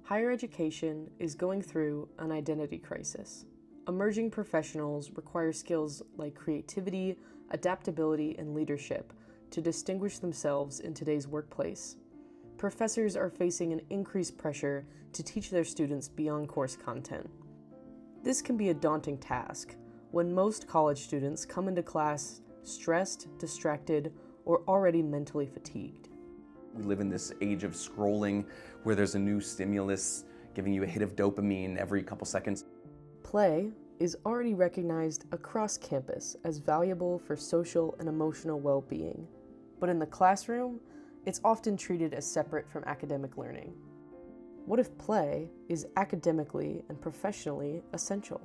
Higher education is going through an identity crisis. Emerging professionals require skills like creativity, adaptability, and leadership to distinguish themselves in today's workplace. Professors are facing an increased pressure to teach their students beyond course content. This can be a daunting task when most college students come into class stressed, distracted, or already mentally fatigued. We live in this age of scrolling where there's a new stimulus giving you a hit of dopamine every couple seconds. Play is already recognized across campus as valuable for social and emotional well-being, but in the classroom, it's often treated as separate from academic learning. What if play is academically and professionally essential?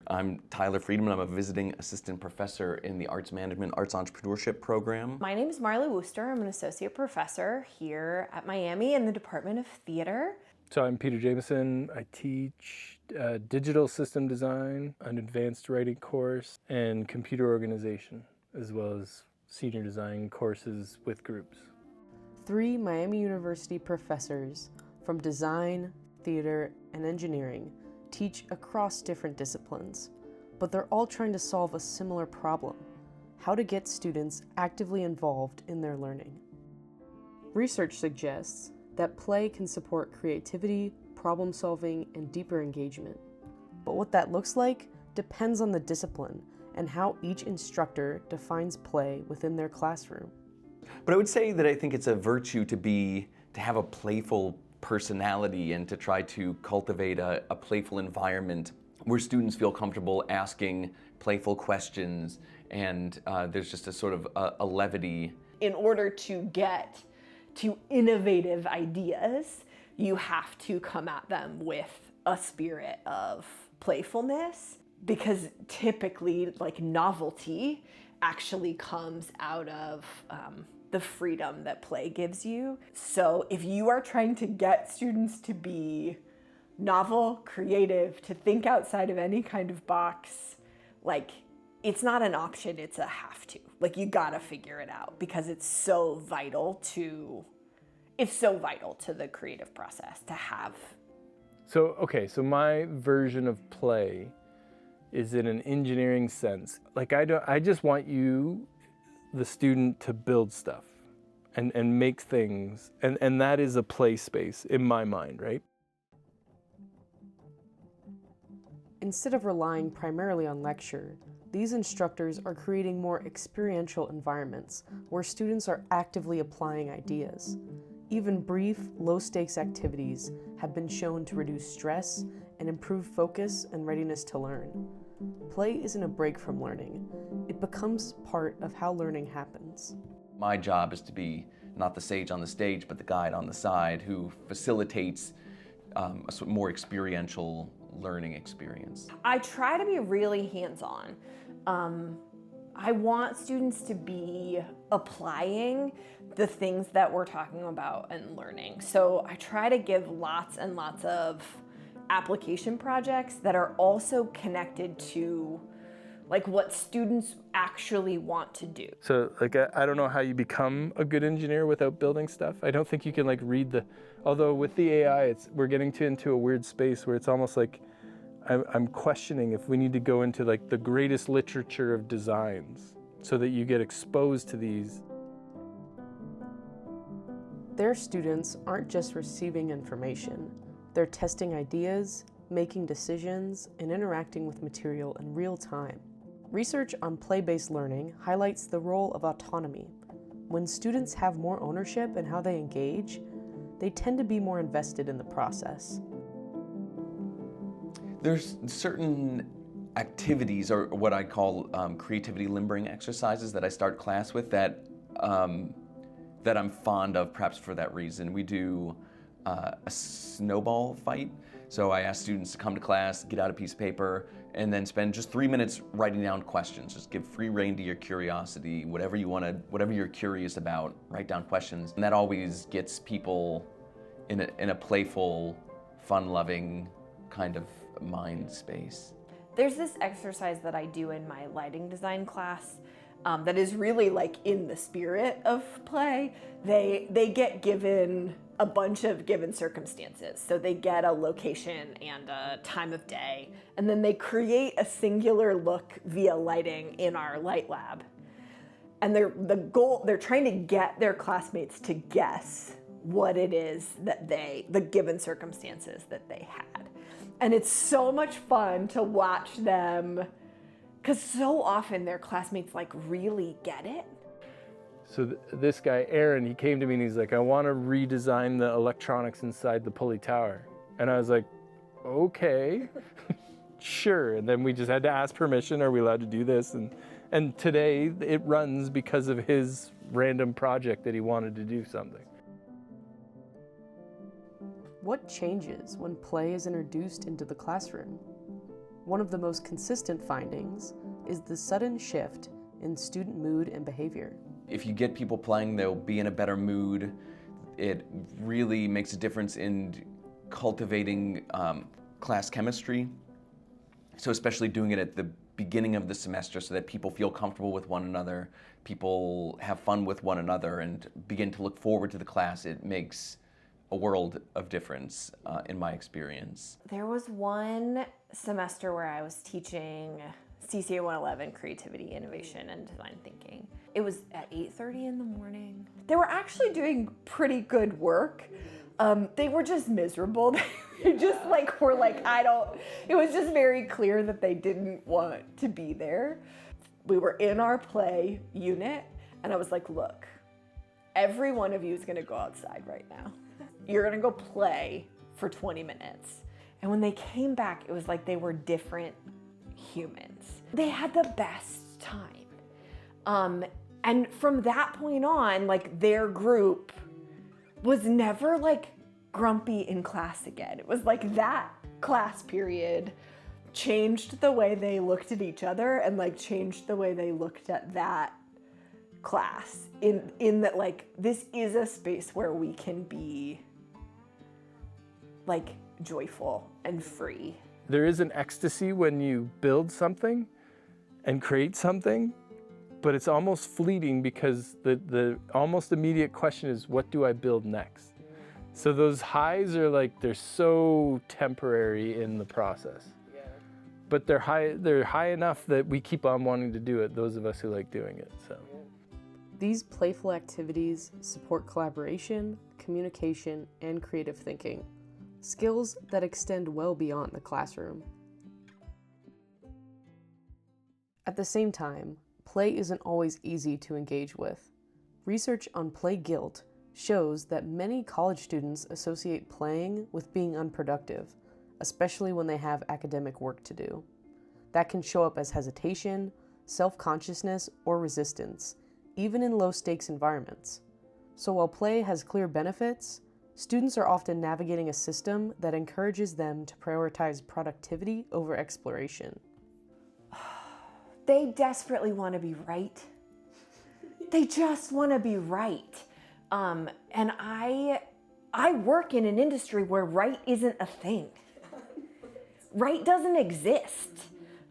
I'm Tyler Friedman. I'm a visiting assistant professor in the Arts Management, Arts Entrepreneurship program. My name is Marla Wooster. I'm an associate professor here at Miami in the Department of Theater. So I'm Peter Jameson. I teach digital system design, an advanced writing course, and computer organization, as well as senior design courses with groups. 3 Miami University professors from design, theater, and engineering teach across different disciplines, but they're all trying to solve a similar problem: how to get students actively involved in their learning. Research suggests that play can support creativity, problem solving, and deeper engagement. But what that looks like depends on the discipline and how each instructor defines play within their classroom. But I would say that I think it's a virtue to have a playful personality and to try to cultivate a playful environment where students feel comfortable asking playful questions, and there's just a sort of a levity. In order to get to innovative ideas, you have to come at them with a spirit of playfulness, because typically, like, novelty actually comes out of the freedom that play gives you. So if you are trying to get students to be novel, creative, to think outside of any kind of box, like, it's not an option, it's a have to. Like, you gotta figure it out, because it's so vital to the creative process to have. So my version of play is in an engineering sense. Like, I just want you, the student, to build stuff and make things, and that is a play space in my mind, right? Instead of relying primarily on lecture, these instructors are creating more experiential environments where students are actively applying ideas. Even brief, low-stakes activities have been shown to reduce stress and improve focus and readiness to learn. Play isn't a break from learning. It becomes part of how learning happens. My job is to be not the sage on the stage, but the guide on the side who facilitates a sort of more experiential learning experience. I try to be really hands-on. I want students to be applying the things that we're talking about and learning. So I try to give lots and lots of application projects that are also connected to, like, what students actually want to do. So, like, I don't know how you become a good engineer without building stuff. I don't think you can, like, although with the AI, we're getting into a weird space where it's almost like I'm questioning if we need to go into, like, the greatest literature of designs so that you get exposed to these. Their students aren't just receiving information. They're testing ideas, making decisions, and interacting with material in real time. Research on play-based learning highlights the role of autonomy. When students have more ownership in how they engage, they tend to be more invested in the process. There's certain activities, or what I call creativity limbering exercises, that I start class with that I'm fond of, perhaps for that reason. We do a snowball fight. So I ask students to come to class, get out a piece of paper, and then spend just 3 minutes writing down questions. Just give free rein to your curiosity, whatever you're curious about, write down questions. And that always gets people in a playful, fun-loving kind of mind space. There's this exercise that I do in my lighting design class that is really like in the spirit of play. They get given a bunch of given circumstances. So they get a location and a time of day, and then they create a singular look via lighting in our light lab. And they're trying to get their classmates to guess what it is that the given circumstances that they had. And it's so much fun to watch them, because so often their classmates like really get it. So this guy, Aaron, he came to me and he's like, I want to redesign the electronics inside the Pulley Tower. And I was like, okay, sure. And then we just had to ask permission, are we allowed to do this? And today it runs because of his random project that he wanted to do something. What changes when play is introduced into the classroom? One of the most consistent findings is the sudden shift in student mood and behavior. If you get people playing, they'll be in a better mood. It really makes a difference in cultivating class chemistry. So especially doing it at the beginning of the semester so that people feel comfortable with one another, people have fun with one another and begin to look forward to the class. It makes a world of difference in my experience. There was one semester where I was teaching CCA 111, Creativity, Innovation, and Design Thinking. It was at 8:30 in the morning. They were actually doing pretty good work. They were just miserable. They just were like, it was just very clear that they didn't want to be there. We were in our play unit, and I was like, look, every one of you is gonna go outside right now. You're gonna go play for 20 minutes. And when they came back, it was like they were different humans. They had the best time. And from that point on, their group was never grumpy in class again. It was like that class period changed the way they looked at each other and changed the way they looked at that class in that this is a space where we can be joyful and free. There is an ecstasy when you build something and create something, but it's almost fleeting because the almost immediate question is, what do I build next? So those highs are they're so temporary in the process. Yeah. But they're high enough that we keep on wanting to do it, those of us who like doing it. So These playful activities support collaboration, communication, and creative thinking, skills that extend well beyond the classroom. At the same time, play isn't always easy to engage with. Research on play guilt shows that many college students associate playing with being unproductive, especially when they have academic work to do. That can show up as hesitation, self-consciousness, or resistance, even in low-stakes environments. So while play has clear benefits, students are often navigating a system that encourages them to prioritize productivity over exploration. They desperately want to be right. They just want to be right. And I work in an industry where right isn't a thing. Right doesn't exist.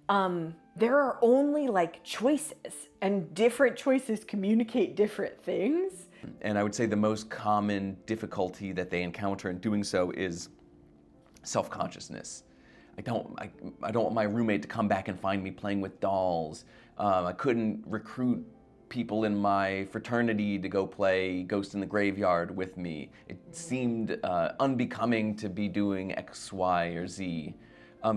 There are only choices, and different choices communicate different things. And I would say the most common difficulty that they encounter in doing so is self-consciousness. I don't want my roommate to come back and find me playing with dolls. I couldn't recruit people in my fraternity to go play Ghost in the Graveyard with me. It seemed unbecoming to be doing X, Y, or Z.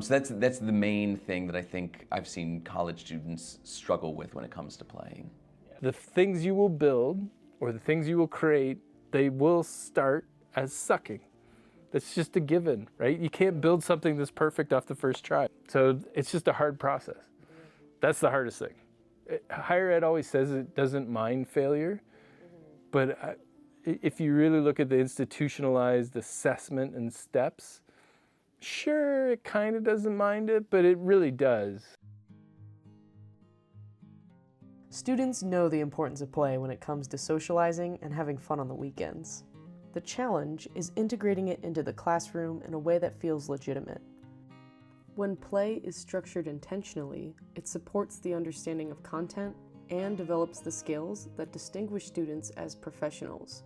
So that's the main thing that I think I've seen college students struggle with when it comes to playing. the things you will build or the things you will create, they will start as sucking. That's just a given, right? You can't build something that's perfect off the first try. So it's just a hard process. That's the hardest thing. Higher ed always says it doesn't mind failure, but if you really look at the institutionalized assessment and steps, sure, it kind of doesn't mind it, but it really does. Students know the importance of play when it comes to socializing and having fun on the weekends. The challenge is integrating it into the classroom in a way that feels legitimate. When play is structured intentionally, it supports the understanding of content, and develops the skills that distinguish students as professionals: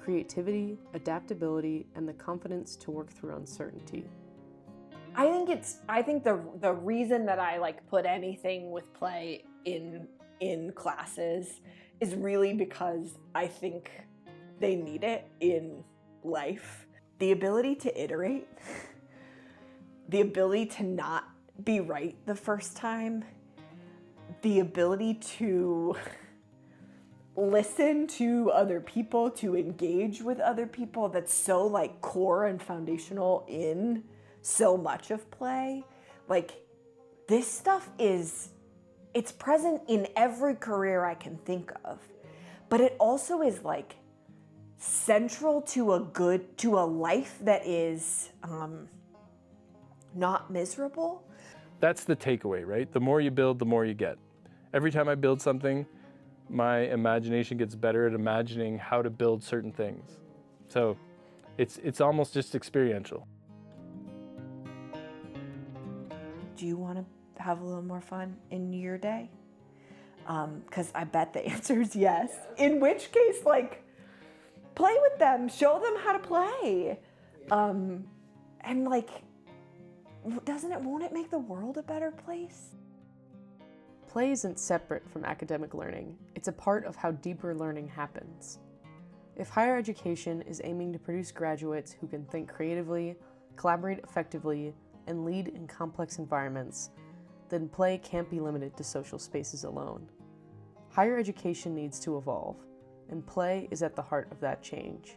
creativity, adaptability, and the confidence to work through uncertainty. I think the reason that I like put anything with play in classes is really because I think they need it in life. The ability to iterate, the ability to not be right the first time, the ability to listen to other people, to engage with other people, that's so like core and foundational in so much of play. Like, this stuff it's present in every career I can think of, but it also is like central to a life that is not miserable. That's the takeaway, right? The more you build, the more you get. Every time I build something, my imagination gets better at imagining how to build certain things. So it's almost just experiential. Do you want to have a little more fun in your day? Because I bet the answer is yes. In which case, like, play with them, show them how to play. And like, won't it make the world a better place? Play isn't separate from academic learning. It's a part of how deeper learning happens. If higher education is aiming to produce graduates who can think creatively, collaborate effectively, and lead in complex environments, then play can't be limited to social spaces alone. Higher education needs to evolve, and play is at the heart of that change.